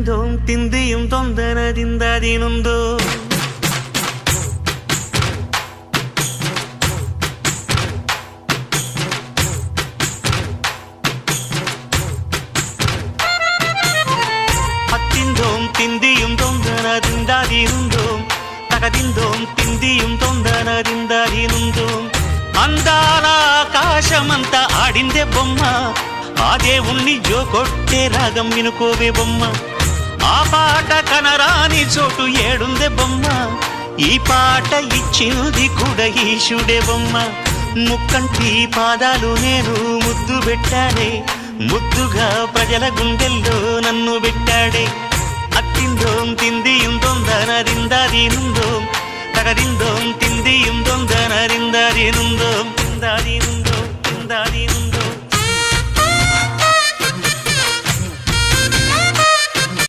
തകതിന്തോം തിന്തിയും തൊന്തനതിന്തതിനുന്തോ അത്തിന്തോം തിന്തിയും തൊന്തനതിന്തതിനുന്തോം తగదిందోం తిందియం తొందనదిందదినుందోం అందాల ఆకాశమంతా ఆడిందే బొమ్మ ఆ దేవుణ్ణి జోకొట్టే రాగం వినుకోవే బొమ్మ ఆ పాట కనరాని చోటు ఏడుందే బొమ్మ ఈ పాట ఇచ్చినది కూడా ఈశుడే బొమ్మ ముక్కంటి పాదాలు నేను ముద్దు పెట్టాడే ముద్దుగా ప్రజల గుండెల్లో నన్ను పెట్టాడే అత్తిందోం తిందియం తొందనదిందదినుందోం తగదిందోం తిందియం తొందనదిందదినుందోం తిందదినుందోం తిందదినుందోం